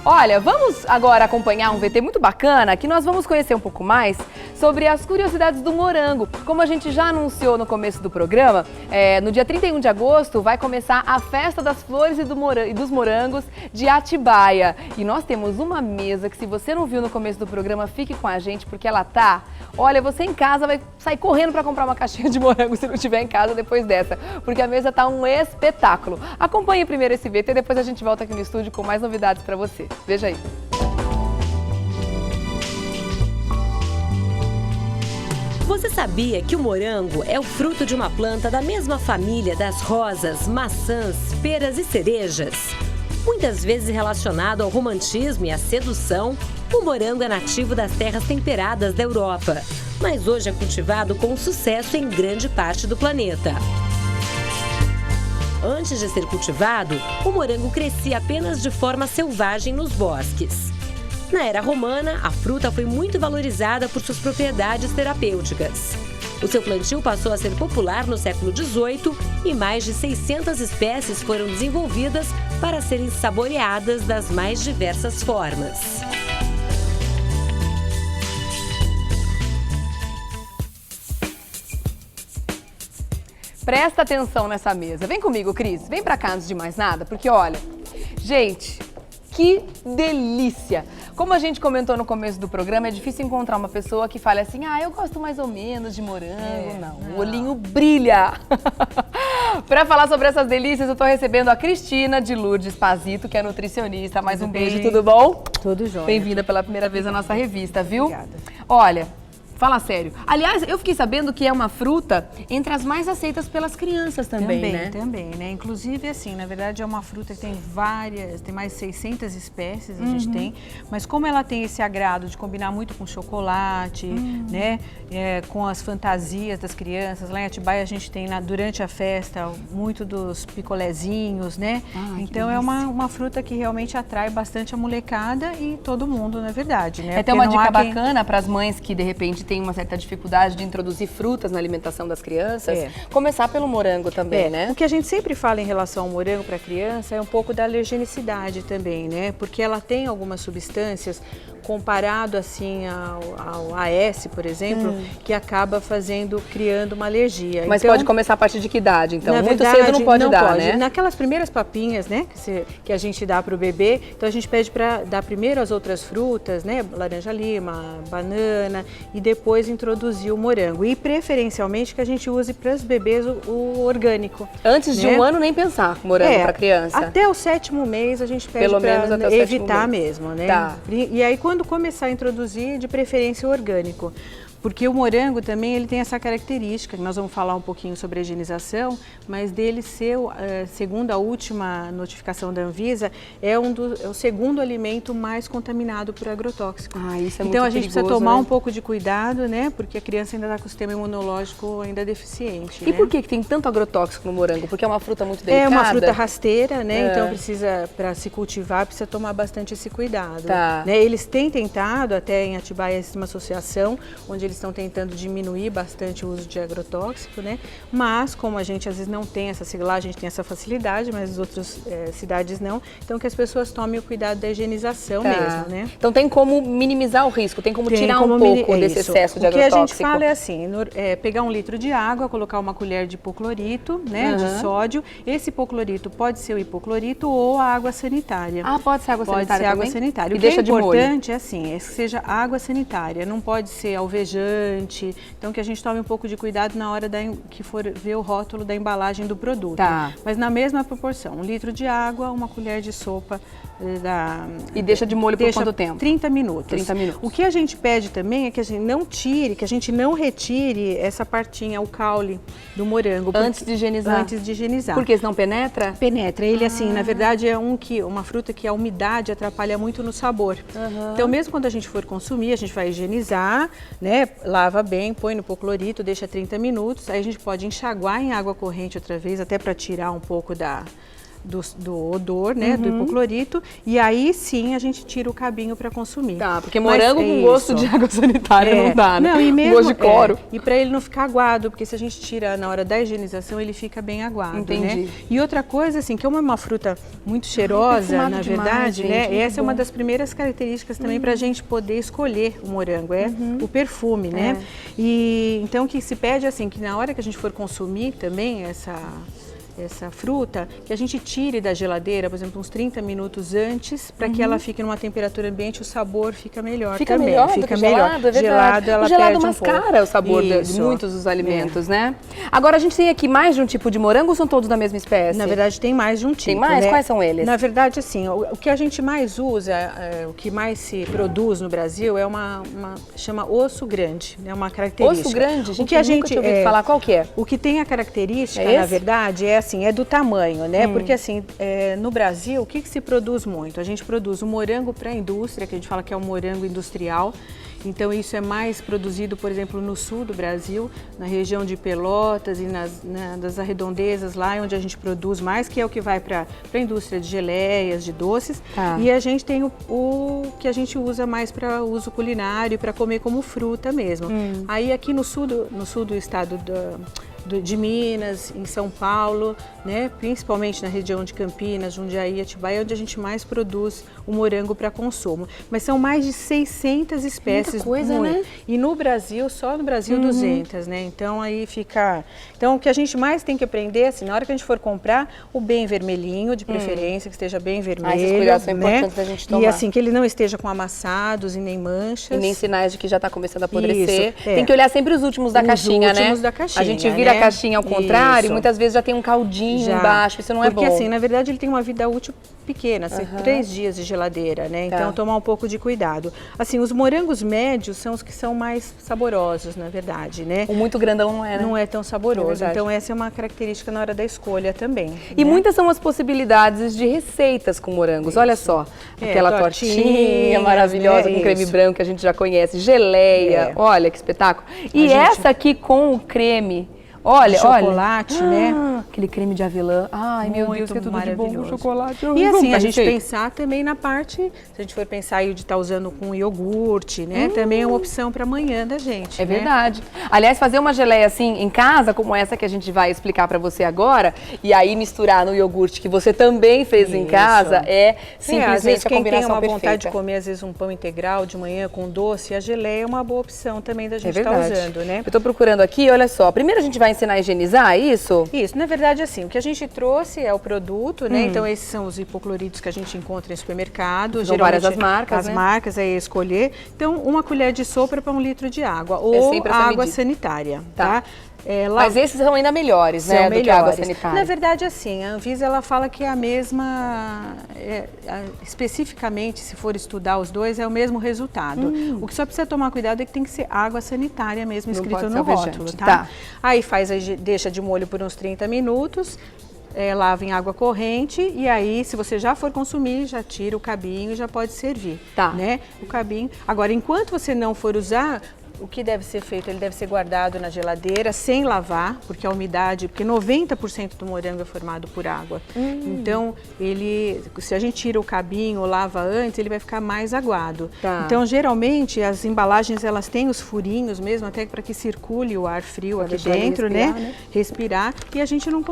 Olha, vamos agora acompanhar um VT muito bacana que nós vamos conhecer um pouco mais sobre as curiosidades do morango. Como a gente já anunciou no começo do programa, no dia 31 de agosto vai começar a Festa das Flores e dos Morangos de Atibaia. E nós temos uma mesa que, se você não viu no começo do programa, fique com a gente porque ela tá... Olha, você em casa vai sair correndo para comprar uma caixinha de morango se não estiver em casa depois dessa, porque a mesa tá um espetáculo. Acompanhe primeiro esse VT, depois a gente volta aqui no estúdio com mais novidades para você. Veja aí. Você sabia que o morango é o fruto de uma planta da mesma família das rosas, maçãs, peras e cerejas? Muitas vezes relacionado ao romantismo e à sedução, o morango é nativo das terras temperadas da Europa, mas hoje é cultivado com sucesso em grande parte do planeta. Antes de ser cultivado, o morango crescia apenas de forma selvagem nos bosques. Na era romana, a fruta foi muito valorizada por suas propriedades terapêuticas. O seu plantio passou a ser popular no século XVIII e mais de 600 espécies foram desenvolvidas para serem saboreadas das mais diversas formas. Presta atenção nessa mesa. Vem comigo, Cris. Vem pra cá antes de mais nada, porque olha, gente, que delícia! Como a gente comentou no começo do programa, é difícil encontrar uma pessoa que fale assim, eu gosto mais ou menos de morango. Não, o olhinho brilha. Para falar sobre essas delícias, eu tô recebendo a Cristina de Lourdes Pazito, que é nutricionista. Mais um beijo, tudo bom? Tudo jóia. Bem-vinda pela primeira vez à nossa revista, viu? Obrigada. Olha... Fala sério. Aliás, eu fiquei sabendo que é uma fruta entre as mais aceitas pelas crianças também, né? Também, né? Inclusive, assim, na verdade é uma fruta que tem tem mais de 600 espécies a gente tem, mas como ela tem esse agrado de combinar muito com chocolate, né? Com as fantasias das crianças, lá em Atibaia a gente tem durante a festa muito dos picolézinhos, né? Então é uma fruta que realmente atrai bastante a molecada e todo mundo, na verdade, né? É até uma dica bacana para as mães que de repente tem uma certa dificuldade de introduzir frutas na alimentação das crianças, começar pelo morango também, né? O que a gente sempre fala em relação ao morango para criança é um pouco da alergenicidade também, né? Porque ela tem algumas substâncias comparado assim ao AS, por exemplo, que acaba criando uma alergia. Mas então, pode começar a partir de que idade? Então, muito verdade, cedo não pode dar, né? Naquelas primeiras papinhas, né, que a gente dá para o bebê, então a gente pede para dar primeiro as outras frutas, né, laranja-lima, banana, e depois introduzir o morango. E preferencialmente que a gente use para os bebês o orgânico. Antes de um ano nem pensar morango para criança. Até o 7º mês a gente pede para evitar mesmo, né? Tá. E aí quando começar a introduzir, de preferência orgânico. Porque o morango também ele tem essa característica, que nós vamos falar um pouquinho sobre a higienização, mas dele ser, segundo a última notificação da Anvisa, é o segundo alimento mais contaminado por agrotóxico. Isso é muito perigoso, então a gente precisa tomar né? um pouco de cuidado, né? Porque a criança ainda está com o sistema imunológico ainda deficiente. E por que tem tanto agrotóxico no morango? Porque é uma fruta muito delicada? É uma fruta rasteira, né? Então para se cultivar, precisa tomar bastante esse cuidado. Tá. Né? Eles têm tentado, até em Atibaia existe uma associação, onde eles estão tentando diminuir bastante o uso de agrotóxico, né? Mas como a gente às vezes não tem essa sigla, a gente tem essa facilidade, mas as outras cidades não, então que as pessoas tomem o cuidado da higienização mesmo, né? Então tem como minimizar o risco, tem como tirar um pouco desse excesso de agrotóxico. O que a gente fala é assim, pegar 1 litro de água, colocar uma colher de hipoclorito, né, de sódio. Esse hipoclorito pode ser o hipoclorito ou a água sanitária. Pode ser água sanitária também? Pode ser água sanitária. E o que deixa é importante de molho. É assim, que seja água sanitária, não pode ser alvejante. Então que a gente tome um pouco de cuidado na hora que for ver o rótulo da embalagem do produto. Tá. Mas na mesma proporção, 1 litro de água, uma colher de sopa E deixa de molho por quanto tempo? 30 minutos. 30 minutos. O que a gente pede também é que a gente não tire, que a gente não retire essa partinha, o caule do morango. Antes de higienizar? Antes de higienizar. Porque senão penetra? Penetra. Ele assim, na verdade é uma fruta que a umidade atrapalha muito no sabor. Então mesmo quando a gente for consumir, a gente vai higienizar, né? Lava bem, põe no hipoclorito, deixa 30 minutos. Aí a gente pode enxaguar em água corrente outra vez, até para tirar um pouco do odor, né, do hipoclorito, e aí sim a gente tira o cabinho para consumir. Tá, porque morango com gosto de água sanitária não dá, né? Não, e mesmo, gosto de cloro. E para ele não ficar aguado, porque se a gente tira na hora da higienização, ele fica bem aguado, Entendi. né? E outra coisa, assim, que é uma fruta muito cheirosa, na verdade, demais, né? Essa é uma das primeiras características também para a gente poder escolher o morango, o perfume, né? E então o que se pede, assim, que na hora que a gente for consumir também essa fruta, que a gente tire da geladeira, por exemplo, uns 30 minutos antes, para que ela fique numa temperatura ambiente, o sabor fica melhor fica também. Melhor fica do que melhor. Gelado, é verdade. Gelado, ela o gelado perde mascara o sabor de muitos dos alimentos, né? Agora, a gente tem aqui mais de um tipo de morango ou são todos da mesma espécie? Na verdade, tem mais de um tipo. Tem mais? Né? Quais são eles? Na verdade, assim, o que a gente mais usa, o que mais se produz no Brasil é chama osso grande, é uma característica. Osso grande? Gente, o que a gente nunca tinha ouvido falar, qual que é? O que tem a característica, na verdade, é assim, é do tamanho, né? Porque assim, no Brasil, o que se produz muito? A gente produz o morango para a indústria, que a gente fala que é o morango industrial. Então isso é mais produzido, por exemplo, no sul do Brasil, na região de Pelotas e das arredondezas lá, onde a gente produz mais, que é o que vai para a indústria de geleias, de doces. Tá. E a gente tem o que a gente usa mais para uso culinário, para comer como fruta mesmo. Aí aqui no sul do estado de Minas, em São Paulo, né? Principalmente na região de Campinas, Jundiaí, Atibaia, onde a gente mais produz o morango para consumo. Mas são mais de 600 espécies. Muita coisa, né? E no Brasil, só no Brasil, 200, né? Então aí fica... Então o que a gente mais tem que aprender, assim, na hora que a gente for comprar, o bem vermelhinho, de preferência, que esteja bem vermelho. Esses cuidados são importantes da gente tomar. E assim, que ele não esteja com amassados e nem manchas. E nem sinais de que já está começando a apodrecer. Isso, Tem que olhar sempre os últimos da caixinha, né? Os últimos da caixinha, a gente vira a caixinha ao contrário, Isso. muitas vezes já tem um caldinho embaixo, isso não é bom. Porque assim, na verdade ele tem uma vida útil pequena, 3 dias de geladeira, né? Então tomar um pouco de cuidado. Assim, os morangos médios são os que são mais saborosos, na verdade, né? O muito grandão não é, né? Não é tão saboroso. Então essa é uma característica na hora da escolha também. E né? muitas são as possibilidades de receitas com morangos. Olha só, aquela tortinha maravilhosa com creme branco que a gente já conhece, geleia, olha que espetáculo. E essa aqui com o creme. Olha, chocolate, né? Aquele creme de avelã. Ai, meu Deus, que é tudo de bom com chocolate. E assim, a gente pensar também na parte, se a gente for pensar aí de estar usando com iogurte, né? Também é uma opção para amanhã da gente. É verdade. Aliás, fazer uma geleia assim em casa, como essa que a gente vai explicar para você agora, e aí misturar no iogurte que você também fez em casa, é simplesmente às vezes, a combinação quem tem uma perfeita. vontade de comer, às vezes, um pão integral de manhã com doce, a geleia é uma boa opção também da gente estar usando, né? Eu tô procurando aqui, olha só. Primeiro a gente vai ensinar a higienizar isso? Isso, na verdade, assim, o que a gente trouxe é o produto, né? Então, esses são os hipocloritos que a gente encontra em supermercado. São várias as marcas, as marcas, aí escolher. Então, uma colher de sopa para 1 litro de água ou água sanitária, tá? Mas esses são ainda melhores, né, do que a água sanitária. Na verdade, assim, a Anvisa ela fala que é a mesma, especificamente, se for estudar os dois, é o mesmo resultado. O que só precisa tomar cuidado é que tem que ser água sanitária mesmo, escrito no rótulo, tá? Aí deixa de molho por uns 30 minutos, lava em água corrente e aí, se você já for consumir, já tira o cabinho e já pode servir, né? O cabinho. Agora, enquanto você não for usar, o que deve ser feito? Ele deve ser guardado na geladeira sem lavar, porque a umidade, porque 90% do morango é formado por água. Então, se a gente tira o cabinho ou lava antes, ele vai ficar mais aguado. Então, geralmente, as embalagens, elas têm os furinhos mesmo, até para que circule o ar frio aqui dentro, né? Respirar. E a gente não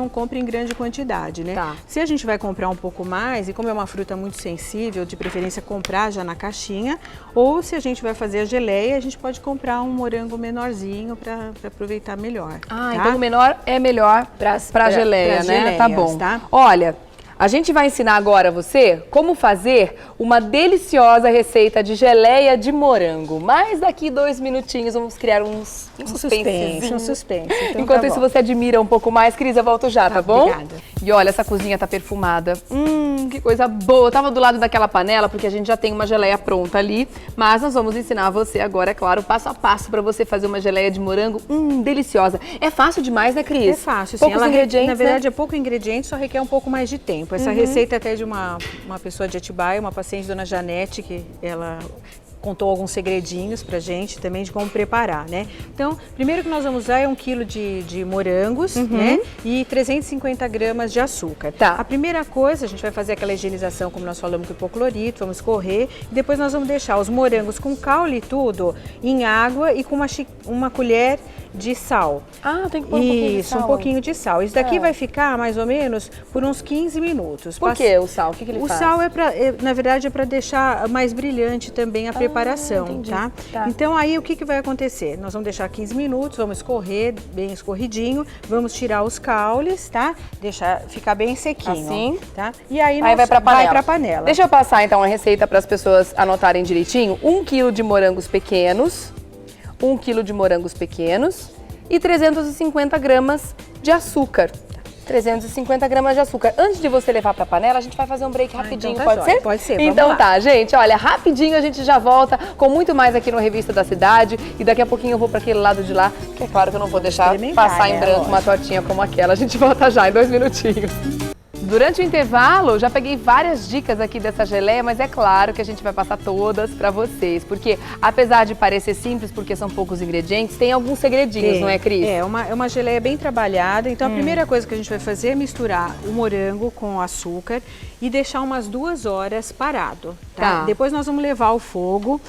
compra em grande quantidade, né? Se a gente vai comprar um pouco mais, e como é uma fruta muito sensível, de preferência comprar já na caixinha, ou se a gente vai fazer a geleia, a gente pode comprar um morango menorzinho para aproveitar melhor. Então o menor é melhor para geleia, né? Geleias, tá bom. Olha, a gente vai ensinar agora você como fazer uma deliciosa receita de geleia de morango. Mas daqui 2 minutinhos vamos criar um suspense. Então, enquanto isso você admira um pouco mais, Cris, eu volto já, tá bom? Obrigada. E olha, essa cozinha tá perfumada. Que coisa boa. Eu tava do lado daquela panela porque a gente já tem uma geleia pronta ali, mas nós vamos ensinar você agora, é claro, passo a passo para você fazer uma geleia de morango deliciosa. É fácil demais, né, Cris? É fácil, sim. Poucos ingredientes, na verdade, é pouco ingrediente, só requer um pouco mais de tempo. Essa receita é até de uma pessoa de Atibaia, uma paciente, dona Janete, que ela contou alguns segredinhos pra gente também de como preparar, né? Então, primeiro que nós vamos usar é 1 quilo de morangos, né? E 350 gramas de açúcar. Tá. A primeira coisa, a gente vai fazer aquela higienização, como nós falamos, com hipoclorito, vamos escorrer. E depois nós vamos deixar os morangos com caule e tudo em água e com uma colher de sal. Ah, tem que pôr um pouquinho de sal. Isso, um pouquinho de sal. Isso daqui vai ficar mais ou menos por uns 15 minutos. Por que o sal? O que ele faz? O sal na verdade, é para deixar mais brilhante também a preparação, entendi. tá? Então aí o que vai acontecer? Nós vamos deixar 15 minutos, vamos escorrer bem escorridinho, vamos tirar os caules, tá? Deixar ficar bem sequinho. Assim. Tá? E aí vai pra panela. Vai pra panela. Deixa eu passar então a receita para as pessoas anotarem direitinho. 1 quilo de morangos pequenos, 1 quilo de morangos pequenos e 350 gramas de açúcar. 350 gramas de açúcar. Antes de você levar para a panela, a gente vai fazer um break rapidinho, então tá pode jóia. ser? Pode ser, Então vamos lá. tá, gente, olha, rapidinho a gente já volta com muito mais aqui no Revista da Cidade e daqui a pouquinho eu vou para aquele lado de lá, que é claro que eu não vou deixar passar em branco uma tortinha como aquela. A gente volta já em 2 minutinhos. Durante o intervalo, já peguei várias dicas aqui dessa geleia, mas é claro que a gente vai passar todas para vocês, porque apesar de parecer simples, porque são poucos ingredientes, tem alguns segredinhos, não é, Cris? É uma geleia bem trabalhada, então a primeira coisa que a gente vai fazer é misturar o morango com o açúcar e deixar umas 2 horas parado, tá? Depois nós vamos levar ao fogo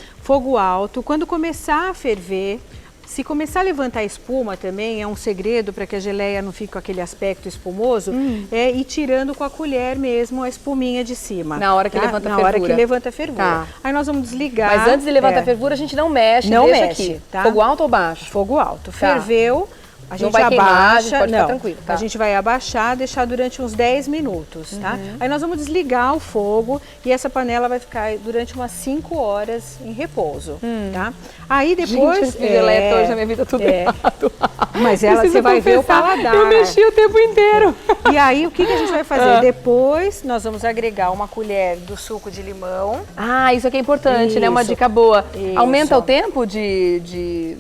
alto, quando começar a ferver. Se começar a levantar espuma também, é um segredo para que a geleia não fique com aquele aspecto espumoso, é ir tirando com a colher mesmo a espuminha de cima. Na hora que levanta a fervura. Na hora que levanta a fervura. Aí nós vamos desligar. Mas antes de levantar a fervura, a gente não mexe, não deixa mexe, aqui. tá? Fogo alto ou baixo? Fogo alto. Ferveu. A gente não vai abaixa, queimar, a gente pode ficar tranquilo, tá? A gente vai abaixar, deixar durante uns 10 minutos, tá? Aí nós vamos desligar o fogo e essa panela vai ficar durante umas 5 horas em repouso, tá? Aí depois... Gente, eu geleia hoje na minha vida tudo errado. Mas você vai ver o paladar. Eu mexi o tempo inteiro. E aí, o que a gente vai fazer? Depois, nós vamos agregar uma colher do suco de limão. Ah, isso aqui é importante, né? Uma dica boa. Isso. Aumenta o tempo de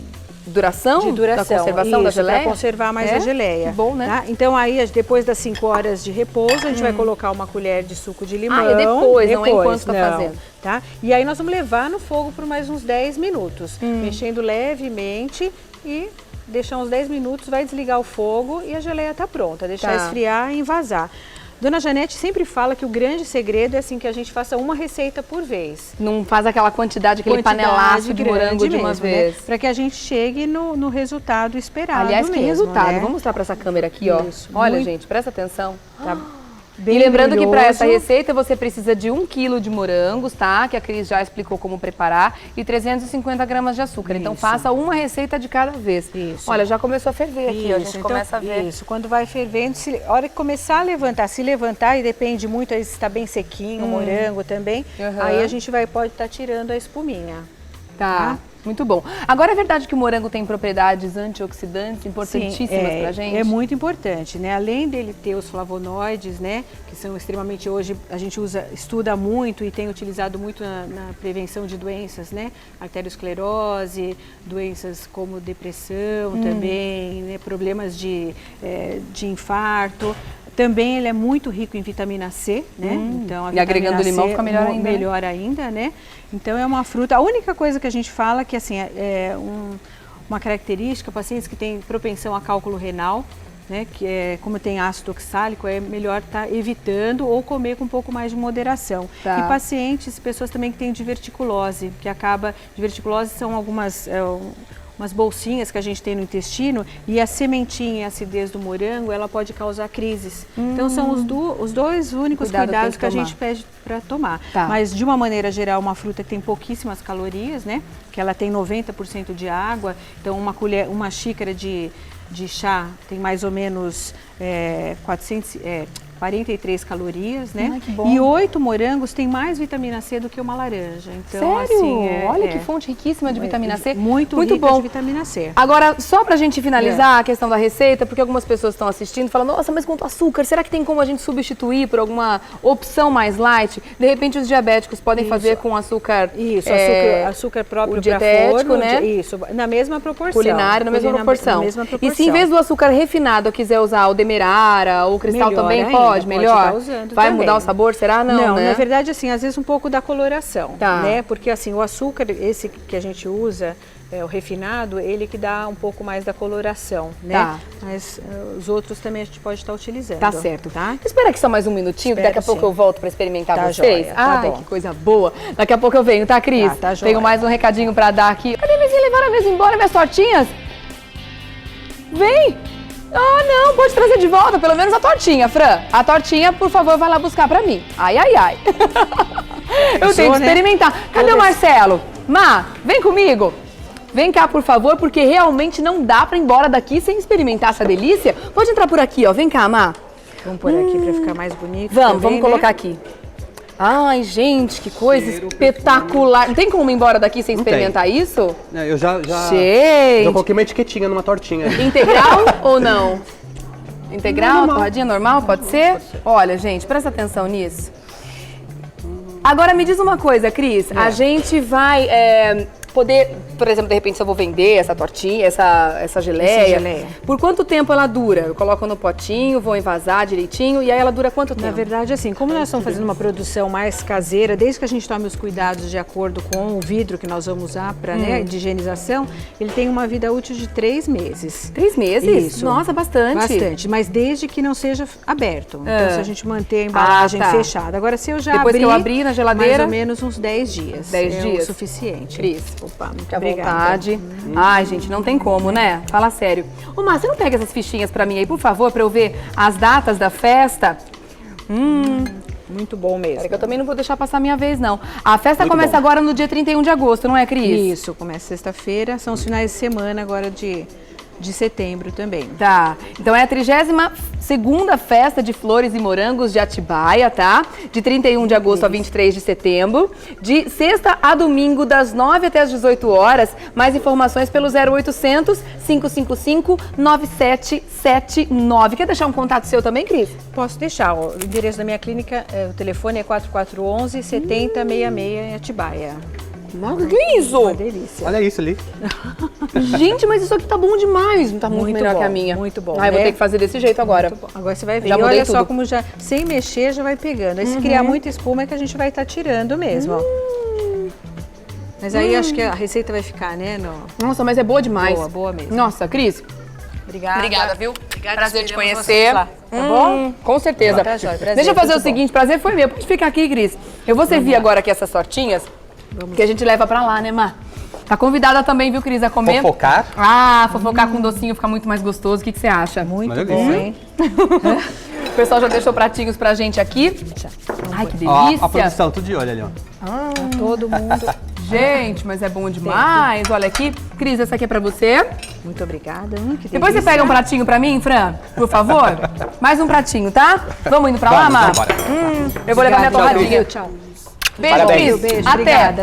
duração? De duração. Da conservação da geleia? Para conservar mais a geleia. Que bom, né? Tá? Então aí, depois das 5 horas de repouso, a gente vai colocar uma colher de suco de limão. Ah, é depois, não é enquanto está fazendo. Tá? E aí nós vamos levar no fogo por mais uns 10 minutos, mexendo levemente e deixar uns 10 minutos, vai desligar o fogo e a geleia está pronta. Deixar esfriar e envasar. Dona Janete sempre fala que o grande segredo é assim que a gente faça uma receita por vez. Não faz aquela quantidade, aquele panelaço de morango de uma vez. Né? Para que a gente chegue no resultado esperado. Aliás, que resultado. Né? Vamos mostrar para essa câmera aqui, ó. Isso, olha, gente, presta atenção. Tá bem e lembrando brilhoso. que para essa receita você precisa de 1 quilo de morangos, tá? Que a Cris já explicou como preparar. E 350 gramas de açúcar. Então faça uma receita de cada vez. Isso. Olha, já começou a ferver aqui, ó. A gente começa a ver. Isso, quando vai fervendo, a hora que começar a levantar, se levantar, e depende muito, aí se está bem sequinho, o morango também, aí a gente pode estar tirando a espuminha. Tá. Muito bom. Agora é verdade que o morango tem propriedades antioxidantes importantíssimas pra gente? É muito importante, né? Além dele ter os flavonoides, né? Que são extremamente, hoje a gente estuda muito e tem utilizado muito na prevenção de doenças, né? Arteriosclerose, doenças como depressão também, né? Problemas de infarto. Também ele é muito rico em vitamina C, né? Então, e agregando limão fica melhor ainda. Melhor ainda, né? Então é uma fruta. A única coisa que a gente fala que assim uma característica, pacientes que têm propensão a cálculo renal, né? Que é como tem ácido oxálico, é melhor estar evitando ou comer com um pouco mais de moderação. Tá. E pacientes, pessoas também que têm diverticulose, diverticulose são algumas umas bolsinhas que a gente tem no intestino e a sementinha e a acidez do morango, ela pode causar crises. Então são os dois únicos cuidados que a gente pede para tomar. Tá. Mas de uma maneira geral, uma fruta que tem pouquíssimas calorias, né? Que ela tem 90% de água, então uma xícara de chá tem mais ou menos 43 calorias, né? Ai, que bom. E 8 morangos tem mais vitamina C do que uma laranja. Então, sério? assim, olha que fonte riquíssima de vitamina C. Muito rica bom. de vitamina C. Agora, só pra gente finalizar a questão da receita, porque algumas pessoas estão assistindo e falam, nossa, mas quanto açúcar, será que tem como a gente substituir por alguma opção mais light? De repente os diabéticos podem fazer com açúcar... Isso, açúcar próprio o dietético, forno, né? Isso, na mesma proporção. Culinário, na mesma proporção. Na mesma proporção. E se em vez do açúcar refinado eu quiser usar o demerara ou o cristal melhor também, ainda, pode melhor? Tá usando Vai também. mudar o sabor, será? Não, né? Na verdade, assim, às vezes um pouco da coloração, Tá. né? Porque assim, o açúcar, esse que a gente usa, o refinado, ele que dá um pouco mais da coloração, né? Tá. Mas os outros também a gente pode estar utilizando. Tá certo. Tá? Espera aqui só mais um minutinho, que daqui a Espero, pouco sim. eu volto pra experimentar Tá vocês. joia, tá Ai, bom. que coisa boa. Daqui a pouco eu venho, tá, Cris? Tá joia. Tenho mais um recadinho pra dar aqui. Cadê minhas? Levaram a mesa embora, minhas tortinhas? Vem! Ah, não, pode trazer de volta, pelo menos a tortinha, Fran. A tortinha, por favor, vai lá buscar pra mim. Ai, ai, ai. Eu tenho que experimentar. Cadê o Marcelo? Má, vem comigo. Vem cá, por favor, porque realmente não dá pra ir embora daqui sem experimentar essa delícia. Pode entrar por aqui, ó. Vem cá, Má. Vamos pôr aqui pra ficar mais bonito. Vamos também, colocar né? aqui. Ai, gente, que coisa espetacular. Não tem como ir embora daqui sem Não tem. experimentar isso? Eu já Gente. coloquei uma etiquetinha numa tortinha. Integral ou não? Integral, Normal. torradinha normal, pode ser? Olha, gente, presta atenção nisso. Agora me diz uma coisa, Cris. A gente vai poder, por exemplo, de repente, se eu vou vender essa tortinha, essa geleia, geleia. por quanto tempo ela dura? Eu coloco no potinho, vou envasar direitinho, e aí ela dura quanto tempo? Na verdade, assim, como nós estamos fazendo uma produção mais caseira, desde que a gente tome os cuidados de acordo com o vidro que nós vamos usar para de higienização, ele tem uma vida útil de 3 meses. 3 meses? Isso. Nossa, bastante. Bastante, mas desde que não seja aberto. É. Então, se a gente manter a embalagem tá. fechada. Agora, se eu já Depois abrir, que eu abrir na geladeira? mais ou menos uns 10 dias. 10 é dias? o suficiente. Cris, Opa, muito fica à obrigada. vontade. Ai, gente, não tem como, né? Fala sério. Ô, Mar, você não pega essas fichinhas pra mim aí, por favor, pra eu ver as datas da festa? Muito bom mesmo. Pera que eu também não vou deixar passar a minha vez, não. A festa Muito começa bom. agora no dia 31 de agosto, não é, Cris? Isso, começa sexta-feira, são os finais de semana agora de setembro também. Tá. Então é a 32ª Festa de Flores e Morangos de Atibaia, tá? De 31 de agosto a 23 de setembro. De sexta a domingo, das 9 até as 18 horas. Mais informações pelo 0800 555 9779. Quer deixar um contato seu também, Cris? Posso deixar, ó, o endereço da minha clínica, o telefone é 4411-7066 em Atibaia. Nossa, que é isso? Uma delícia. Olha isso ali. Gente, mas isso aqui tá bom demais. Tá muito melhor bom, que a minha. muito bom, Ai, vou né? ter que fazer desse jeito agora. Muito bom. Agora você vai ver. Já E mudei olha só tudo. como já, sem mexer, já vai pegando. Aí se criar muita espuma é que a gente vai estar tirando mesmo, ó. Mas aí acho que a receita vai ficar, né? Nossa, mas é boa demais. Boa, boa mesmo. Nossa, Cris, Obrigada. obrigada, viu? Obrigada, Prazer te esperamos conhecer. vocês lá, tá bom? Com certeza. Tá jóia, prazer, Deixa eu fazer o muito bom. seguinte, prazer foi meu. Pode ficar aqui, Cris. Eu vou servir agora aqui essas tortinhas, que a gente leva pra lá, né, Má? Tá convidada também, viu, Cris, a comer? Fofocar. Ah, fofocar com docinho fica muito mais gostoso. O que você acha? Muito Uma bom, delícia. hein? O pessoal já deixou pratinhos pra gente aqui. Ai, que Ó, delícia. a produção, tudo de olho ali, ó. Todo mundo. Gente, mas é bom demais. Olha aqui. Cris, essa aqui é pra você. Muito obrigada. Que Depois você delícia. pega um pratinho pra mim, Fran, por favor. Mais um pratinho, tá? Vamos indo pra lá, Vamos, Má? vambora. Eu vou levar minha Obrigada, torradinha. Tchau. Beijo, Parabéns. Cris. Beijo, Até. obrigada.